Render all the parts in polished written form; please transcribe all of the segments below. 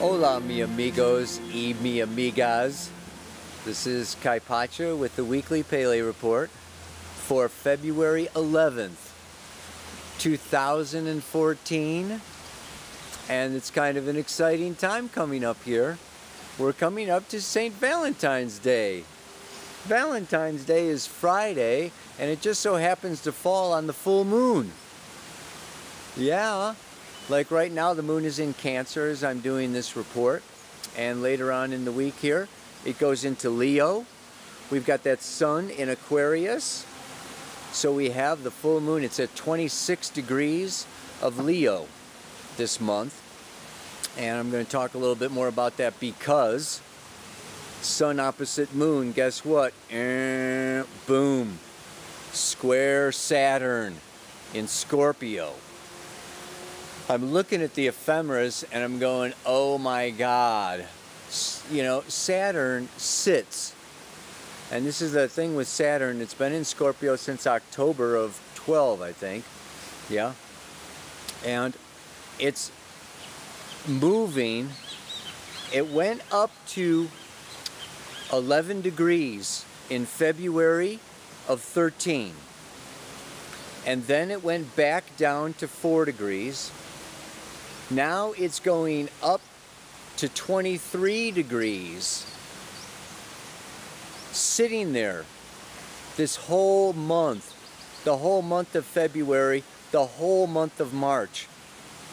Hola mi amigos y mi amigas. This is Kai Pacha with the weekly Pele report for February 11th, 2014. And it's kind of an exciting time coming up here. We're coming up to St. Valentine's Day. Valentine's Day is Friday, and it just so happens to fall on the full moon. Yeah. Like right now, the moon is in Cancer as I'm doing this report. And later on in the week here, it goes into Leo. We've got that sun in Aquarius. So we have the full moon. It's at 26 degrees of Leo this month. And I'm going to talk a little bit more about that because sun opposite moon, guess what? Boom. Square Saturn in Scorpio. I'm looking at the ephemeras and I'm going, oh my God. You know, Saturn sits. And this is the thing with Saturn. It's been in Scorpio since October of 12, I think. Yeah. And it's moving. It went up to 11 degrees in February of 13. And then it went back down to 4 degrees. Now it's going up to 23 degrees, sitting there this whole month, the whole month of February, the whole month of March.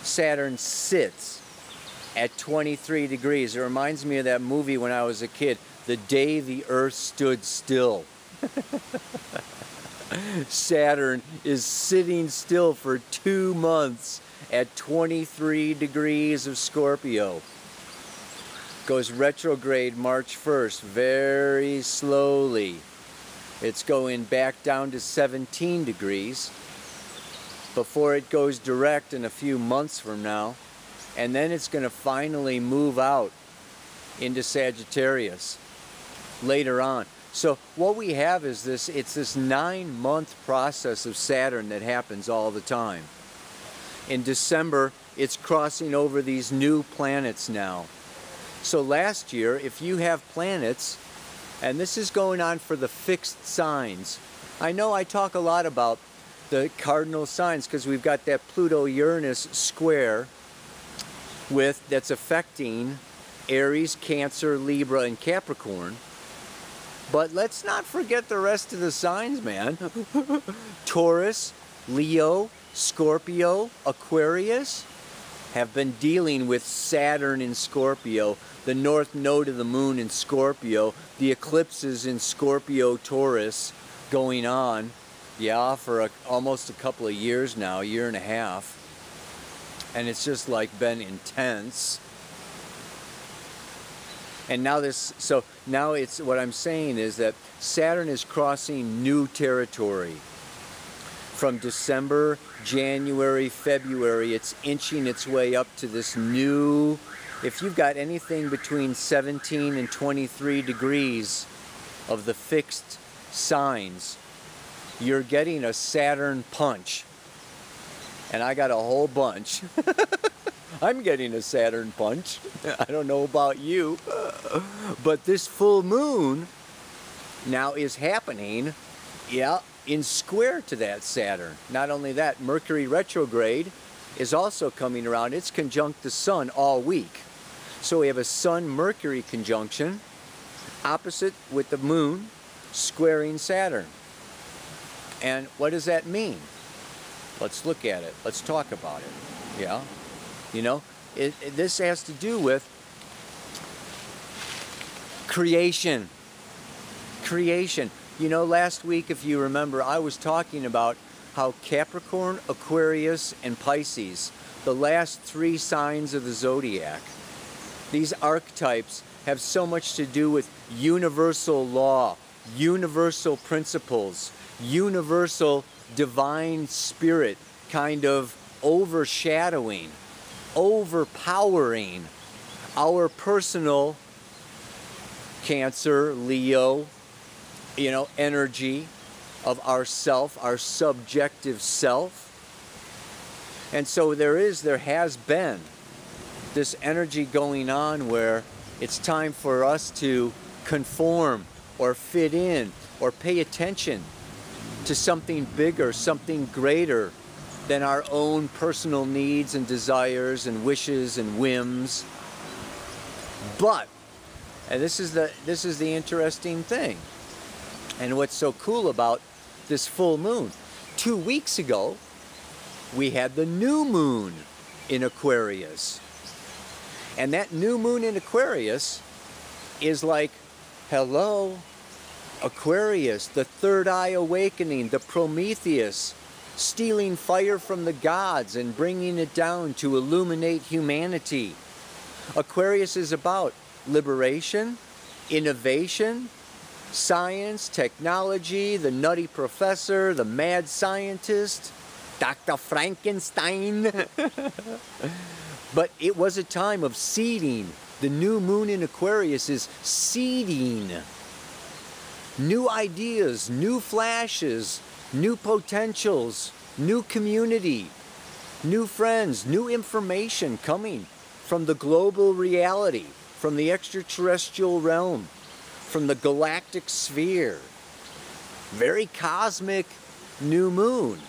Saturn sits at 23 degrees. It reminds me of that movie when I was a kid, The Day the Earth Stood Still. Saturn is sitting still for 2 months at 23 degrees of Scorpio. Goes retrograde March 1st, very slowly. It's going back down to 17 degrees before it goes direct in a few months from now. And then it's going to finally move out into Sagittarius later on. So what we have is it's this 9-month process of Saturn that happens all the time. In December, it's crossing over these new planets now. So last year, if you have planets, and this is going on for the fixed signs. I know I talk a lot about the cardinal signs because we've got that Pluto-Uranus square that's affecting Aries, Cancer, Libra, and Capricorn. But let's not forget the rest of the signs, man. Taurus, Leo, Scorpio, Aquarius have been dealing with Saturn in Scorpio, the north node of the moon in Scorpio, the eclipses in Scorpio, Taurus going on, yeah, for almost a couple of years now, a year and a half. And it's just like been intense. And now now it's, what I'm saying is that Saturn is crossing new territory. From December, January, February, it's inching its way up to this new, if you've got anything between 17 and 23 degrees of the fixed signs, you're getting a Saturn punch. And I got a whole bunch. I'm getting a Saturn punch. I don't know about you. But this full moon now is happening, yeah, in square to that Saturn. Not only that, Mercury retrograde is also coming around. It's conjunct the sun all week. So we have a Sun-Mercury conjunction opposite with the moon squaring Saturn. And what does that mean? Let's look at it. Let's talk about it. Yeah. You know, this has to do with creation. Creation. You know, last week, if you remember, I was talking about how Capricorn, Aquarius, and Pisces, the last 3 signs of the zodiac, these archetypes have so much to do with universal law, universal principles, universal divine spirit kind of overshadowing, overpowering our personal Cancer, Leo, you know, energy of ourself, our subjective self. And so there has been this energy going on where it's time for us to conform or fit in or pay attention to something bigger, something greater than our own personal needs and desires and wishes and whims. But, and this is the interesting thing, and what's so cool about this full moon. 2 weeks ago, we had the new moon in Aquarius. And that new moon in Aquarius is like, hello, Aquarius, the third eye awakening, the Prometheus, stealing fire from the gods and bringing it down to illuminate humanity. Aquarius is about liberation, innovation, science, technology, the nutty professor, the mad scientist, Dr. Frankenstein. But it was a time of seeding. The new moon in Aquarius is seeding new ideas, new flashes, new potentials, new community, new friends, new information coming from the global reality, from the extraterrestrial realm, from the galactic sphere. Very cosmic new moon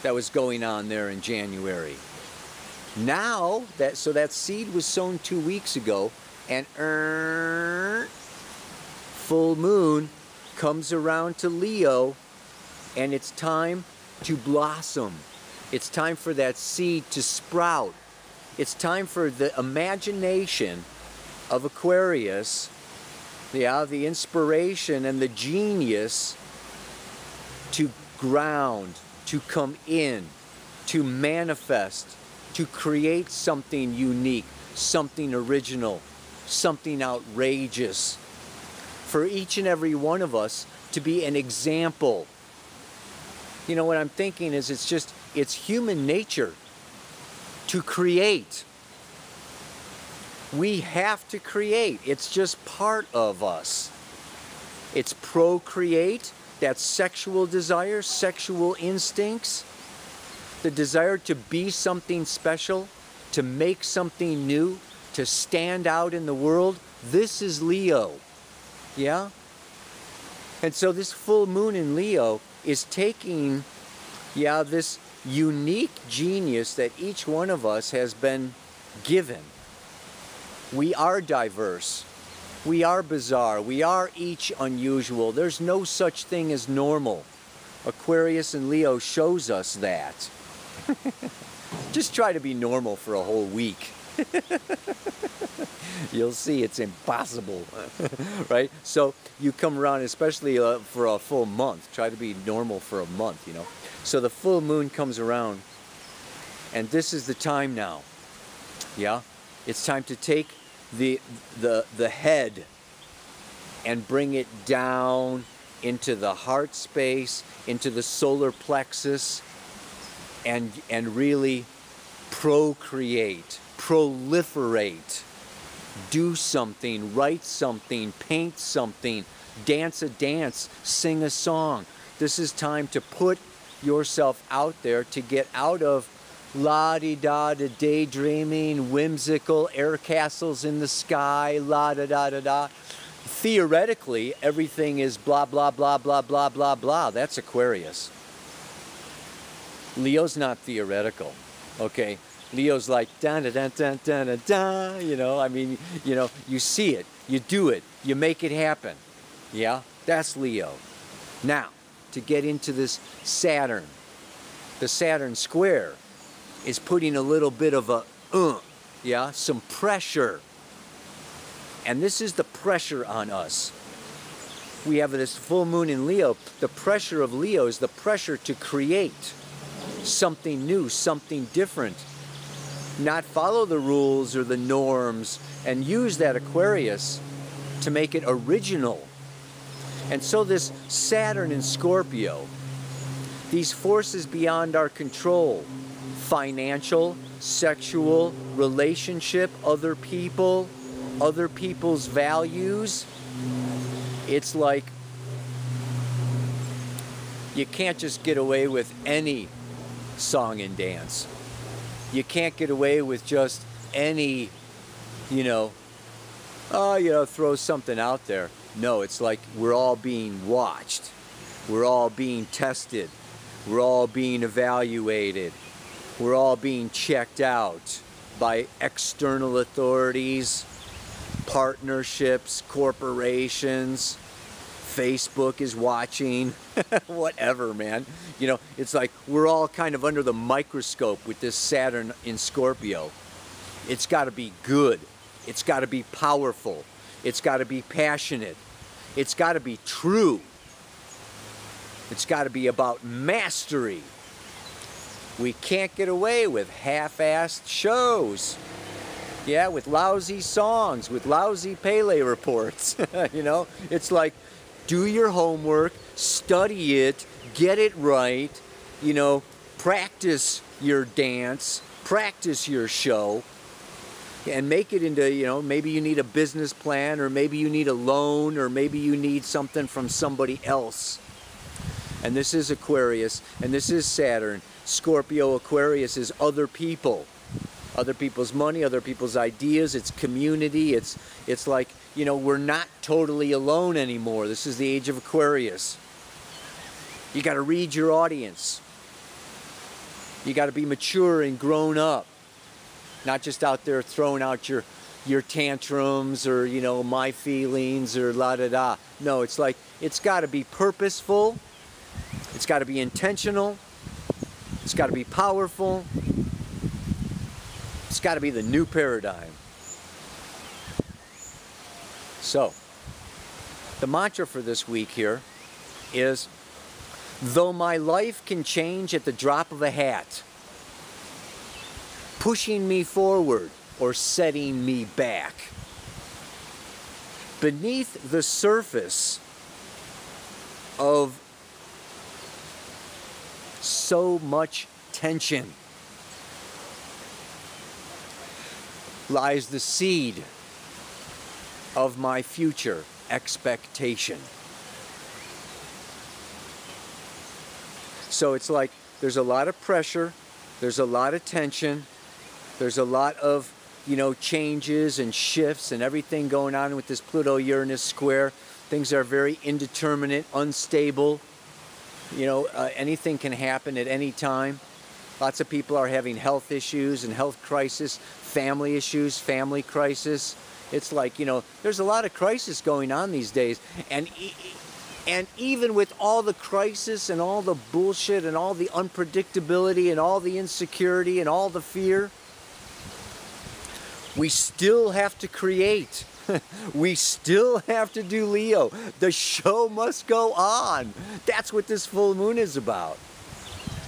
that was going on there in January. Now, that seed was sown 2 weeks ago, and full moon comes around to Leo, and it's time to blossom. It's time for that seed to sprout. It's time for the imagination of Aquarius, the inspiration and the genius to ground, to come in, to manifest, to create something unique, something original, something outrageous. For each and every one of us to be an example. You know, what I'm thinking is it's human nature to create. We have to create. It's just part of us. It's procreate, that's sexual desire, sexual instincts, the desire to be something special, to make something new, to stand out in the world. This is Leo. Yeah? And so this full moon in Leo is taking, this unique genius that each one of us has been given. We are diverse. We are bizarre. We are each unusual. There's no such thing as normal. Aquarius and Leo shows us that. Just try to be normal for a whole week. You'll see it's impossible, right? So you come around, especially for a full month. Try to be normal for a month, you know. So the full moon comes around, and this is the time now. Yeah, it's time to take the head and bring it down into the heart space, into the solar plexus, and really procreate, proliferate, do something, write something, paint something, dance a dance, sing a song. This is time to put yourself out there, to get out of la-di-da-da daydreaming, whimsical, air castles in the sky, la-da-da-da-da. Theoretically, everything is blah, blah, blah, blah, blah, blah, blah. That's Aquarius. Leo's not theoretical, okay? Leo's like, da-da-da-da-da-da-da, you know, I mean, you know, you see it, you do it, you make it happen, yeah? That's Leo. Now, to get into this Saturn, the Saturn square is putting a little bit of a, some pressure. And this is the pressure on us. We have this full moon in Leo. The pressure of Leo is the pressure to create something new, something different. Not follow the rules or the norms, and use that Aquarius to make it original. And so this Saturn in Scorpio, these forces beyond our control, financial, sexual, relationship, other people, other people's values, it's like you can't just get away with any song and dance. You can't get away with just any, you know, throw something out there. No, it's like we're all being watched. We're all being tested. We're all being evaluated. We're all being checked out by external authorities, partnerships, corporations. Facebook is watching. Whatever, man. You know, it's like we're all kind of under the microscope with this Saturn in Scorpio. It's got to be good. It's got to be powerful. It's got to be passionate. It's got to be true. It's got to be about mastery. We can't get away with half-assed shows. Yeah, with lousy songs, with lousy Pele reports. You know, it's like, do your homework, study it, get it right, you know, practice your dance, practice your show, and make it into, you know, maybe you need a business plan, or maybe you need a loan, or maybe you need something from somebody else. And this is Aquarius, and this is Saturn. Scorpio, Aquarius is other people. Other people's money, other people's ideas, it's community, it's like, you know, we're not totally alone anymore. This is the age of Aquarius. You got to read your audience. You got to be mature and grown up. Not just out there throwing out your tantrums or, you know, my feelings or la-da-da. No, it's like, it's got to be purposeful. It's got to be intentional. It's got to be powerful. It's got to be the new paradigm. So, the mantra for this week here is, though my life can change at the drop of a hat, pushing me forward or setting me back, beneath the surface of so much tension lies the seed of my future expectation. So it's like there's a lot of pressure, there's a lot of tension, there's a lot of, you know, changes and shifts and everything going on with this Pluto-Uranus square. Things are very indeterminate, unstable. You know, anything can happen at any time. Lots of people are having health issues and health crisis, family issues, family crisis. It's like, you know, there's a lot of crisis going on these days. And even with all the crisis and all the bullshit and all the unpredictability and all the insecurity and all the fear, we still have to create. We still have to do Leo. The show must go on. That's what this full moon is about.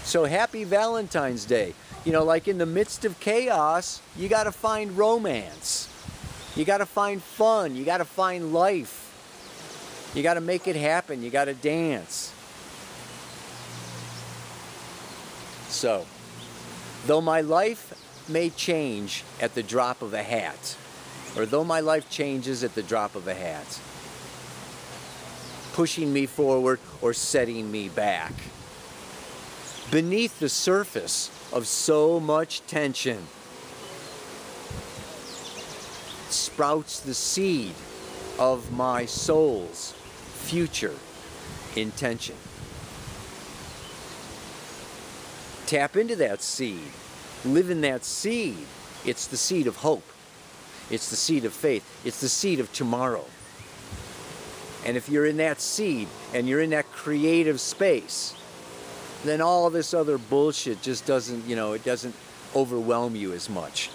So happy Valentine's Day. You know, like in the midst of chaos, you got to find romance. You got to find fun. You got to find life. You got to make it happen. You got to dance. So, though my life may change at the drop of a hat, or though my life changes at the drop of a hat, pushing me forward or setting me back, beneath the surface of so much tension sprouts the seed of my soul's future intention. Tap into that seed. Live in that seed. It's the seed of hope. It's the seed of faith. It's the seed of tomorrow. And if you're in that seed and you're in that creative space, then all this other bullshit just doesn't, you know, it doesn't overwhelm you as much.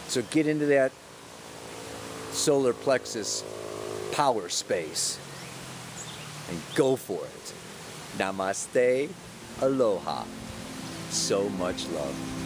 So get into that solar plexus power space and go for it. Namaste. Aloha. So much love.